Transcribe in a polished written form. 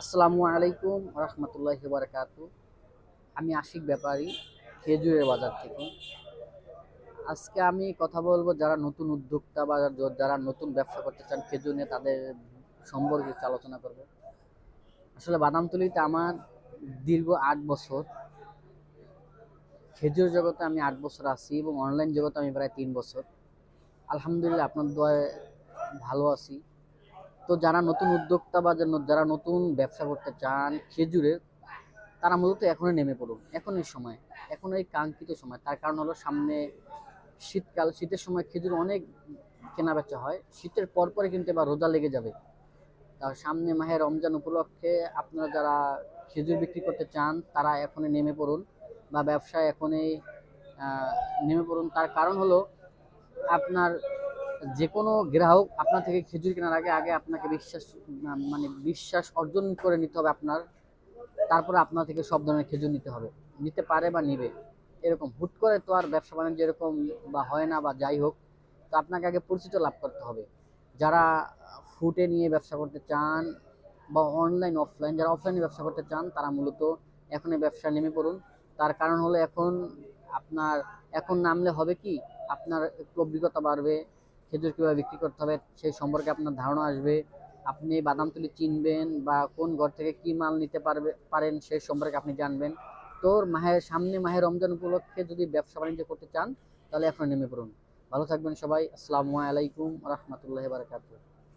আসসালামু আলাইকুম রহমতুল্লাহি বারাকাতু। আমি আশিক ব্যাপারী, খেজুরের বাজার থেকে। আজকে আমি কথা বলবো যারা নতুন উদ্যোক্তা বা যারা নতুন ব্যবসা করতে চান খেজুর নিয়ে, তাদের সম্পর্কে একটু আলোচনা করব। আসলে বাদামতলীতে আমার দীর্ঘ 8 বছর, খেজুর জগতে আমি 8 বছর আছি এবং অনলাইন জগতে আমি প্রায় 3 বছর। আলহামদুলিল্লাহ আপনার দোয়ায় ভালো আছি। তো যারা নতুন উদ্যোক্তা বা যারা নতুন ব্যবসা করতে চান খেজুরের, তারা মূলত এখনই নেমে পড়ুন। এখনই সময়, এখন এই কাঙ্ক্ষিত সময়। তার কারণ হলো সামনে শীতকাল, শীতের সময় খেজুর অনেক কেনা বেচা হয়। শীতের পরপরে কিন্তু এবার রোজা লেগে যাবে। তার সামনে মাহে রমজান উপলক্ষে আপনারা যারা খেজুর বিক্রি করতে চান তারা এখনই নেমে পড়ুন বা ব্যবসায় এখনই নেমে পড়ুন। তার কারণ হলো আপনার যে কোনো গ্রাহক আপনার থেকে খেজুর কেনার আগে আগে আপনাকে বিশ্বাস অর্জন করে নিতে হবে আপনার। তারপরে আপনার থেকে সব ধরনের খেজুর নিতে হবে, নিতে পারে বা নিবে। এরকম হুট করে তো আর ব্যবসা বাণিজ্য এরকম বা হয় না, বা যাই হোক। তো আপনাকে আগে পরিচিত লাভ করতে হবে। যারা ফুটে নিয়ে ব্যবসা করতে চান বা অনলাইন অফলাইন, যারা অফলাইনে ব্যবসা করতে চান তারা মূলত এখন এই ব্যবসা নেমে পড়ুন। তার কারণ হলো আপনার এখন নামলে হবে কি, আপনার একটু অভিজ্ঞতা বাড়বে, খেজুর কীভাবে বিক্রি করতে হবে সেই সম্পর্কে আপনার ধারণা আসবে। আপনি বাদামতলী চিনবেন বা কোন ঘর থেকে কি মাল নিতে পারেন সেই সম্পর্কে আপনি জানবেন। তোর সামনে মাহে রমজান উপলক্ষে যদি ব্যবসা বাণিজ্য করতে চান তাহলে এখন নেমে পড়ুন। ভালো থাকবেন সবাই। আসসালামু আলাইকুম রহমতুল্লাহ বারকাতুহ।